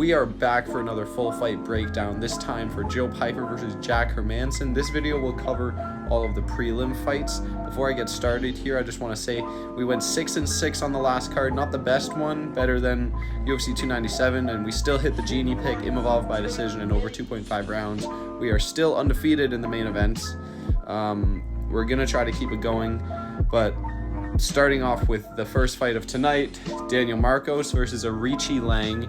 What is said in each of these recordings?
We are back for another full fight breakdown, this time for Joe Piper versus Jack Hermansson. This video will cover all of the prelim fights. Before I get started here, I just want to say we went 6-6 on the last card. Not the best one, better than UFC 297, and we still hit the Genie pick, Imavov by decision in over 2.5 rounds. We are still undefeated in the main events. We're going to try to keep it going, but starting off with the first fight of tonight, Daniel Marcos versus Arichi Lang.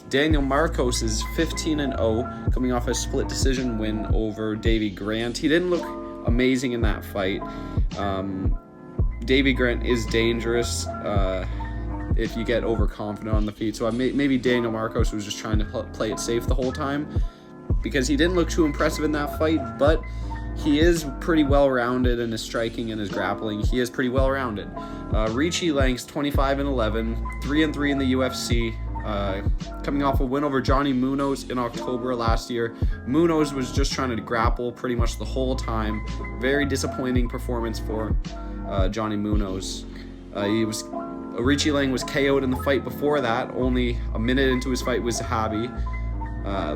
Daniel Marcos is 15-0, coming off a split decision win over Davy Grant. He didn't look amazing in that fight. Davy Grant is dangerous if you get overconfident on the feet. So maybe Daniel Marcos was just trying to play it safe the whole time, because he didn't look too impressive in that fight, but he is pretty well-rounded in his striking and his grappling. He is pretty well-rounded. Arichi Lang's 25-11, 3-3 in the UFC. Coming off a win over Johnny Munoz in October last year. Munoz was just trying to grapple pretty much the whole time. Very disappointing performance for Johnny Munoz. Arichi Lang was KO'd in the fight before that, only a minute into his fight with Zahabi.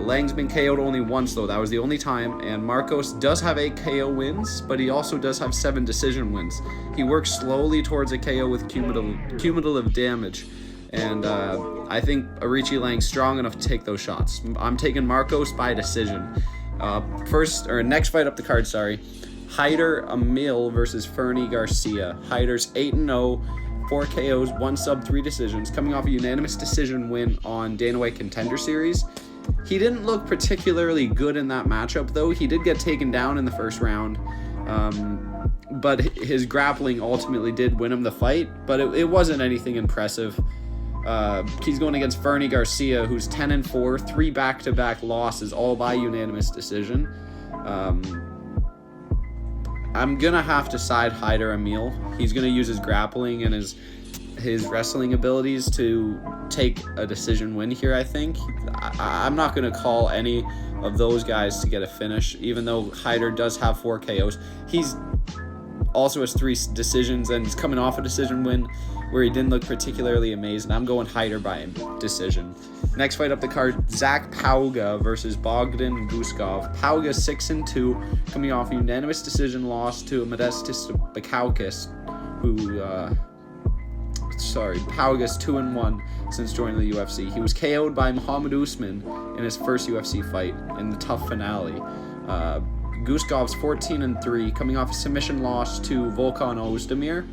Lang's been KO'd only once though, that was the only time, and Marcos does have 8 KO wins, but he also does have 7 decision wins. He works slowly towards a KO with cumulative damage, and I think Arichi Lang's strong enough to take those shots. I'm taking Marcos by decision. Next fight up the card, Haider Emil versus Fernie Garcia. Haider's 8-0, 4 KOs, 1 sub, 3 decisions, coming off a unanimous decision win on Dana White Contender Series. He didn't look particularly good in that matchup, though. He did get taken down in the first round, but his grappling ultimately did win him the fight, but it wasn't anything impressive. He's going against Fernie Garcia, who's 10-4, 3 back-to-back losses, all by unanimous decision. I'm going to have to side Haider Emil. He's going to use his grappling and his wrestling abilities to take a decision win here, I think. I'm not going to call any of those guys to get a finish, even though Haider does have 4 KOs. He's also has 3 decisions, and he's coming off a decision win where he didn't look particularly amazing. I'm going Haider by decision. Next fight up the card, Zach Pauga versus Bogdan Guskov. Pauga 6-2, coming off a unanimous decision loss to Modestas Bukauskas, Pauga's 2-1 since joining the UFC. He was KO'd by Muhammad Usman in his first UFC fight in the TUF finale. Guskov's 14-3, coming off a submission loss to Volkan Ozdemir.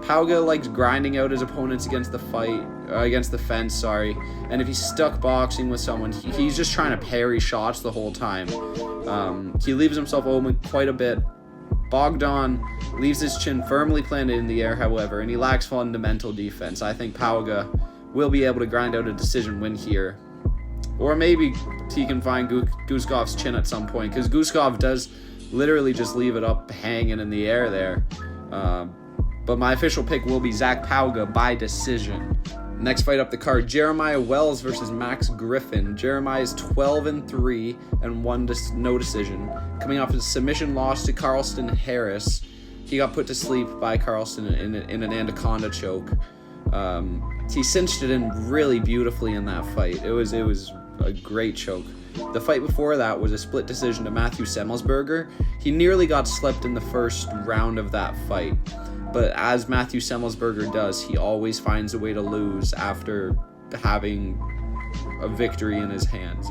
Pauga likes grinding out his opponents against the fence, and if he's stuck boxing with someone, he's just trying to parry shots the whole time. He leaves himself open quite a bit. Bogdan leaves his chin firmly planted in the air, however, and he lacks fundamental defense. I think Pauga will be able to grind out a decision win here. Or maybe he can find Guskov's chin at some point, because Guskov does literally just leave it up hanging in the air there. But my official pick will be Zach Pauga by decision. Next fight up the card, Jeremiah Wells versus Max Griffin. Jeremiah's 12-3 and no decision, coming off his submission loss to Carlston Harris. He got put to sleep by Carlston in an anaconda choke. He cinched it in really beautifully in that fight. It was a great choke. The fight before that was a split decision to Matthew Semmelsberger. He nearly got slept in the first round of that fight, but as Matthew Semmelsberger does, he always finds a way to lose after having a victory in his hands,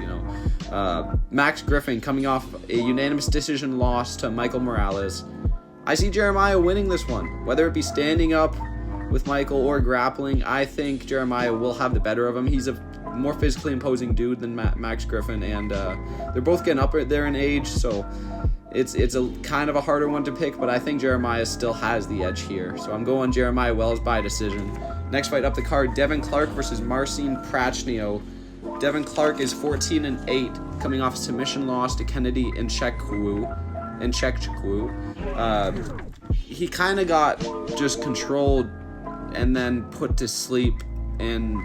Max Griffin coming off a unanimous decision loss to Michael Morales. I see Jeremiah winning this one, whether it be standing up with Michael or grappling. I think Jeremiah will have the better of him. He's a more physically imposing dude than Max Griffin, and they're both getting up there in age, so it's a kind of a harder one to pick, but I think Jeremiah still has the edge here. So I'm going Jeremiah Wells by decision. Next fight up the card, Devin Clark versus Marcin Prachnio. Devin Clark is 14-8, coming off a submission loss to Kennedy Nzechukwu. He kind of got just controlled and then put to sleep in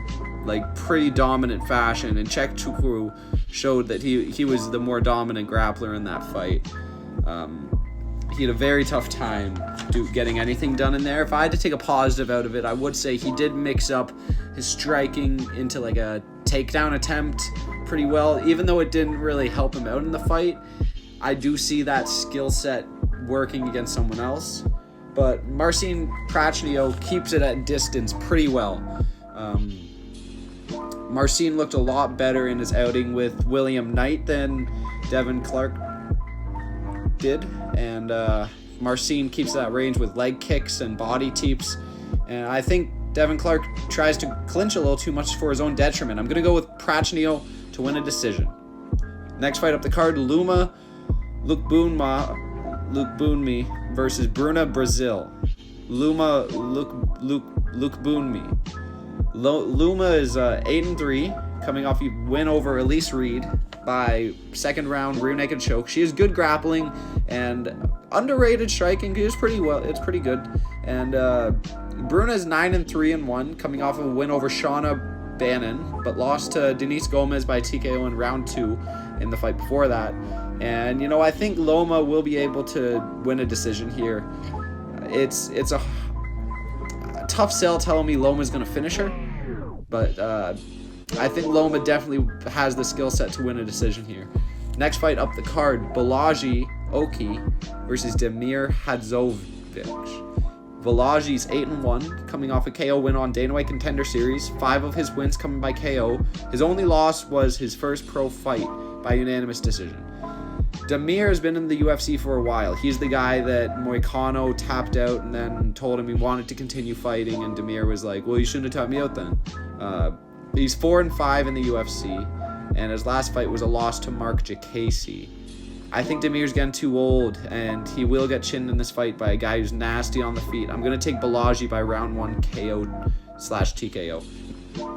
pretty dominant fashion, and Nzechukwu showed that he was the more dominant grappler in that fight. He had a very tough time getting anything done in there. If I had to take a positive out of it, I would say he did mix up his striking into like a takedown attempt pretty well, even though it didn't really help him out in the fight. I do see that skill set working against someone else, but Marcin Prachnio keeps it at distance pretty well. Marcin looked a lot better in his outing with William Knight than Devin Clark did, and Marcin keeps that range with leg kicks and body teeps, and I think Devin Clark tries to clinch a little too much for his own detriment. I'm going to go with Prachnio to win a decision. Next fight up the card, Luma Lukebunmi versus Bruna Brazil. Luma Lukebunmi. Luma is 8-3, coming off a win over Elise Reed by second round rear naked choke. She has good grappling and underrated striking. It's pretty good. And Bruna is 9-3-1, coming off of a win over Shauna Bannon, but lost to Denise Gomez by TKO in round 2 in the fight before that. And I think Loma will be able to win a decision here. It's a tough sell telling me Loma's going to finish her, but I think Loma definitely has the skill set to win a decision here. Next fight up the card, Balaji Oki versus Damir Hadzovic. Balaji's 8-1, coming off a KO win on Dana White Contender Series. 5 of his wins coming by KO. His only loss was his first pro fight by unanimous decision. Damir has been in the UFC for a while. He's the guy that Moicano tapped out and then told him he wanted to continue fighting, and Damir was like, well, you shouldn't have tapped me out then. He's 4-5 in the UFC, and his last fight was a loss to Mark Jacasey. I think Damir's getting too old, and he will get chinned in this fight by a guy who's nasty on the feet. I'm going to take Balaji by round 1 KO/TKO.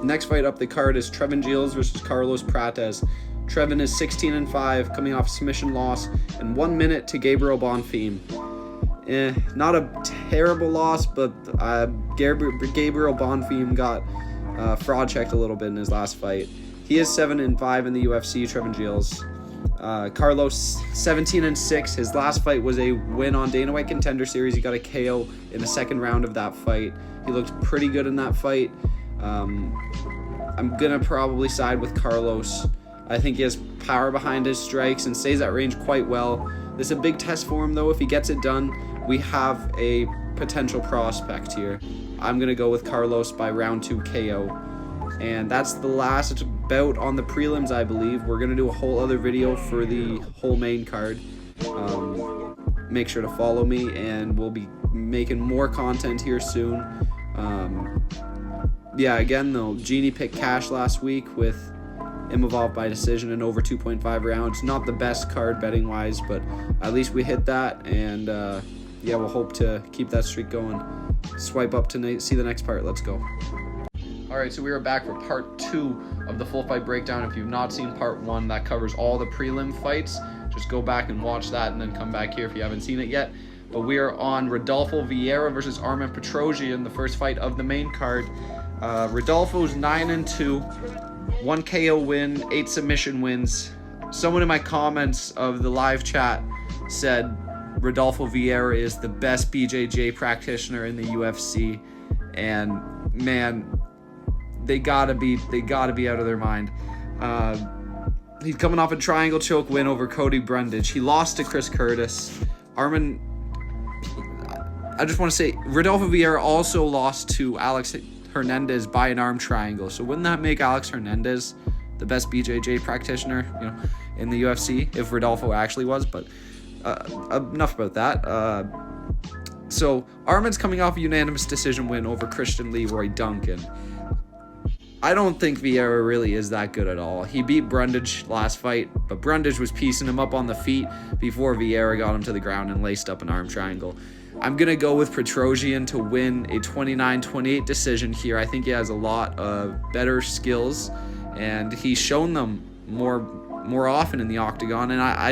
Next fight up the card is Trevin Giles versus Carlos Prates. Trevin is 16-5, coming off a submission loss in 1 minute to Gabriel Bonfim. Not a terrible loss, but Gabriel Bonfim got fraud checked a little bit in his last fight. He is 7-5 in the UFC, Trevin Giles. Carlos 17-6. His last fight was a win on Dana White Contender Series. He got a KO in the second round of that fight. He looked pretty good in that fight. I'm gonna probably side with Carlos. I think he has power behind his strikes and stays at range quite well. This is a big test for him, though. If he gets it done, we have a potential prospect here. I'm going to go with Carlos by round 2 KO. And that's the last bout on the prelims, I believe. We're going to do a whole other video for the whole main card. Make sure to follow me, and we'll be making more content here soon. Again, though, Genie picked cash last week with Imavov by decision in over 2.5 rounds. Not the best card betting wise, but at least we hit that, and we'll hope to keep that streak going. Swipe up to see the next part. Let's go. Alright, so we are back for part 2 of the full fight breakdown. If you've not seen part 1, that covers all the prelim fights. Just go back and watch that and then come back here if you haven't seen it yet. But we are on Rodolfo Vieira versus Armen Petrosyan, the first fight of the main card. Rodolfo's 9-2, 1 KO win, 8 submission wins. Someone in my comments of the live chat said Rodolfo Vieira is the best BJJ practitioner in the UFC, and man, they gotta be out of their mind. He's coming off a triangle choke win over Cody Brundage. He lost to Chris Curtis. Armen, I just want to say, Rodolfo Vieira also lost to Alex Hernandez by an arm triangle. So wouldn't that make Alex Hernandez the best BJJ practitioner, in the UFC, if Rodolfo actually was? But enough about that. So Armen's coming off a unanimous decision win over Christian Leroy Duncan. I don't think Vieira really is that good at all. He beat Brundage last fight, but Brundage was piecing him up on the feet before Vieira got him to the ground and laced up an arm triangle. I'm going to go with Petrosyan to win a 29-28 decision here. I think he has a lot of better skills, and he's shown them more often in the octagon, and I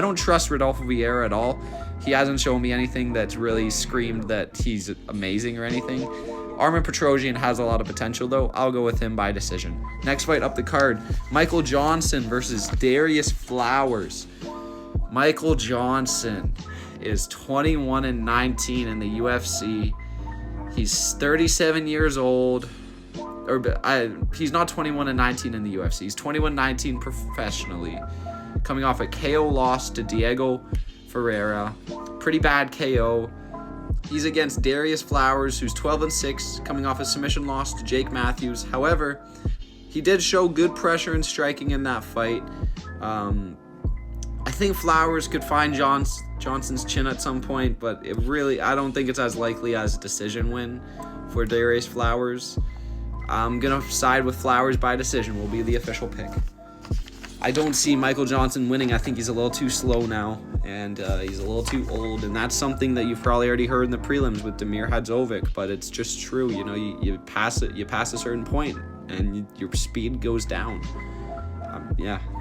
don't trust Rodolfo Vieira at all. He hasn't shown me anything that's really screamed that he's amazing or anything. Armen Petrosyan has a lot of potential, though. I'll go with him by decision. Next fight up the card, Michael Johnson versus Darius Flowers. Michael Johnson is 21-19 in the UFC. He's 37 years old. he's not 21-19 in the UFC. He's 21-19 professionally, coming off a KO loss to Diego Ferreira. Pretty bad KO. He's against Darius Flowers, who's 12-6, coming off a submission loss to Jake Matthews. However, he did show good pressure and striking in that fight. I think Flowers could find Johnson's chin at some point, but I don't think it's as likely as a decision win for Darius Flowers. I'm going to side with Flowers by decision. Will be the official pick. I don't see Michael Johnson winning. I think he's a little too slow now, and he's a little too old, and that's something that you've probably already heard in the prelims with Damir Hadzovic, but it's just true. You know, you pass a certain point, and your speed goes down.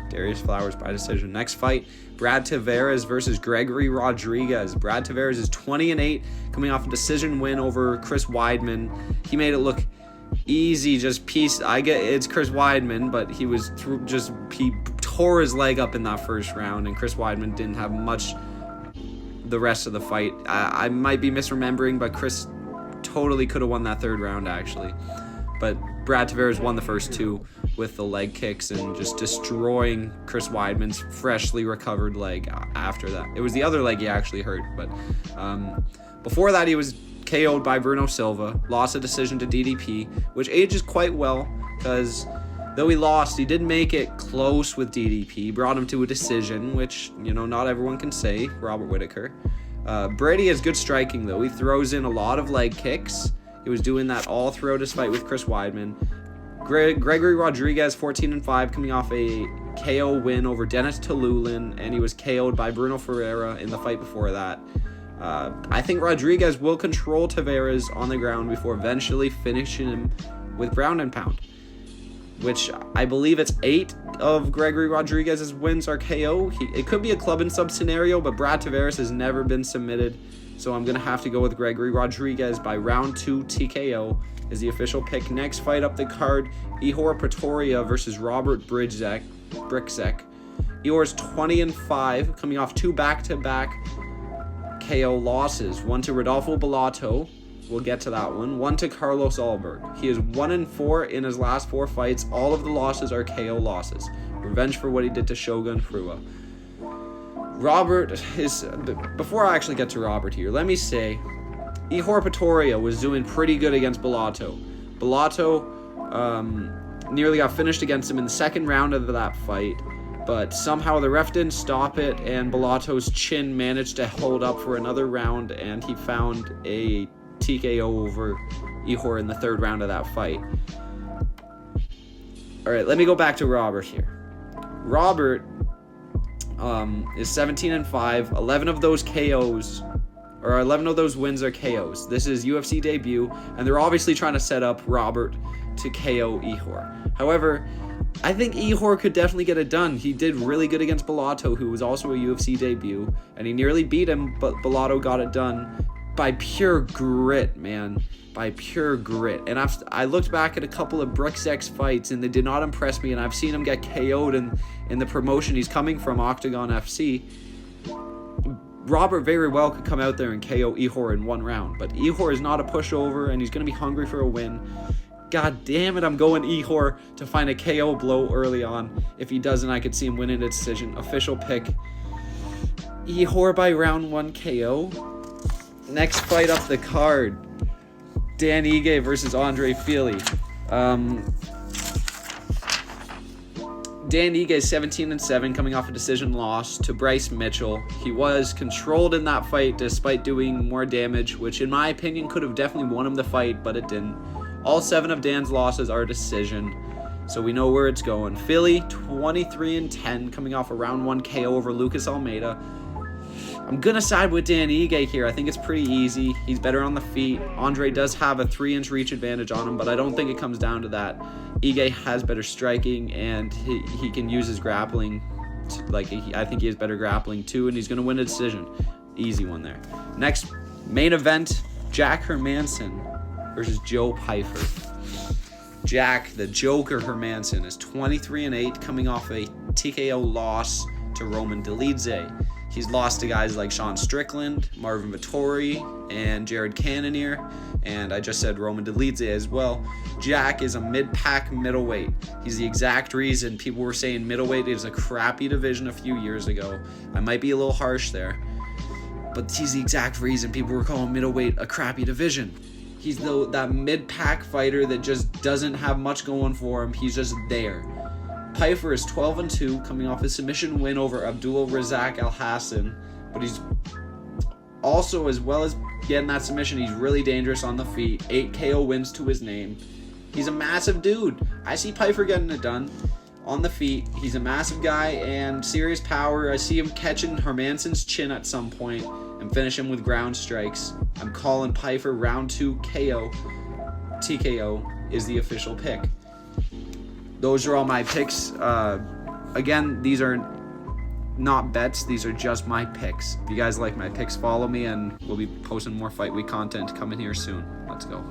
Darius Flowers by decision. Next fight, Brad Tavares versus Gregory Rodriguez. Brad Tavares is 20-8, coming off a decision win over Chris Weidman. He made it look easy, I get it's Chris Weidman, but he tore his leg up in that first round, and Chris Weidman didn't have much the rest of the fight. I might be misremembering, but Chris totally could have won that third round, actually. But Brad Tavares won the first two with the leg kicks and just destroying Chris Weidman's freshly recovered leg after that. It was the other leg he actually hurt, but before that he was KO'd by Bruno Silva, lost a decision to DDP, which ages quite well because though he lost, he did make it close with DDP, brought him to a decision, which, you know, not everyone can say, Robert Whittaker. Brady has good striking, though. He throws in a lot of leg kicks. He was doing that all throughout his fight with Chris Weidman. Gregory Rodriguez, 14-5, coming off a KO win over Dennis Talulin, and he was KO'd by Bruno Ferreira in the fight before that. I think Rodriguez will control Tavares on the ground before eventually finishing him with ground and pound, which I believe it's 8 of Gregory Rodriguez's wins are KO. It could be a club and sub scenario, but Brad Tavares has never been submitted, so I'm going to have to go with Gregory Rodriguez by round 2 TKO is the official pick. Next fight up the card, Ihor Pretoria versus Robert Briczek. Ihor's 20-5, coming off 2 back-to-back KO losses. One to Rodolfo Bellato, we'll get to that one. One to Carlos Alberg. He is 1-4 in his last 4 fights. All of the losses are KO losses. Revenge for what he did to Shogun Frua. Robert is... Before I actually get to Robert here, let me say, Ihor Pretoria was doing pretty good against Bellato. Bellato nearly got finished against him in the second round of that fight, but somehow the ref didn't stop it, and Bellato's chin managed to hold up for another round, and he found a TKO over Ihor in the third round of that fight. Alright, let me go back to Robert here. Robert is 17-5, 11 of those KOs, or 11 of those wins are KOs. This is UFC debut, and they're obviously trying to set up Robert to KO Ihor. However, I think Ihor could definitely get it done. He did really good against Bellato, who was also a UFC debut, and he nearly beat him, but Bellato got it done by pure grit, man. By pure grit. And I looked back at a couple of Briczek's fights, and they did not impress me, and I've seen him get KO'd in the promotion he's coming from, Octagon FC. Robert very well could come out there and KO Ihor in one round, but Ihor is not a pushover, and he's going to be hungry for a win. God damn it, I'm going Ihor to find a KO blow early on. If he doesn't, I could see him winning a decision. Official pick, Ihor by round 1 KO. Next fight up the card, Dan Ige versus Andre Fili. Dan Ige, 17-7, coming off a decision loss to Bryce Mitchell. He was controlled in that fight despite doing more damage, which in my opinion could have definitely won him the fight, but it didn't. All 7 of Dan's losses are decision, so we know where it's going. Philly, 23-10, coming off a round 1 KO over Lucas Almeida. I'm going to side with Dan Ige here. I think it's pretty easy. He's better on the feet. Andre does have a 3-inch reach advantage on him, but I don't think it comes down to that. Ige has better striking, and he can use his grappling. I think he has better grappling too, and he's going to win a decision. Easy one there. Next, main event, Jack Hermanson versus Joe Pyfer. Jack, the Joker Hermanson, is 23-8, coming off a TKO loss to Roman Dolidze. He's lost to guys like Sean Strickland, Marvin Vettori, and Jared Cannonier, and I just said Roman Dolidze as well. Jack is a mid-pack middleweight. He's the exact reason people were saying middleweight is a crappy division a few years ago. I might be a little harsh there, but he's the exact reason people were calling middleweight a crappy division. He's that mid-pack fighter that just doesn't have much going for him. He's just there. Pyfer is 12-2, coming off a submission win over Abdul Razak Al Hassan, but he's also, as well as getting that submission, he's really dangerous on the feet. 8 KO wins to his name. He's a massive dude. I see Pyfer getting it done on the feet. He's a massive guy and serious power. I see him catching Hermansson's chin at some point and finish him with ground strikes. I'm calling Pyfer round 2 KO. TKO is the official pick. Those are all my picks. Again, these are not bets. These are just my picks. If you guys like my picks, follow me, and we'll be posting more Fight Week content coming here soon. Let's go.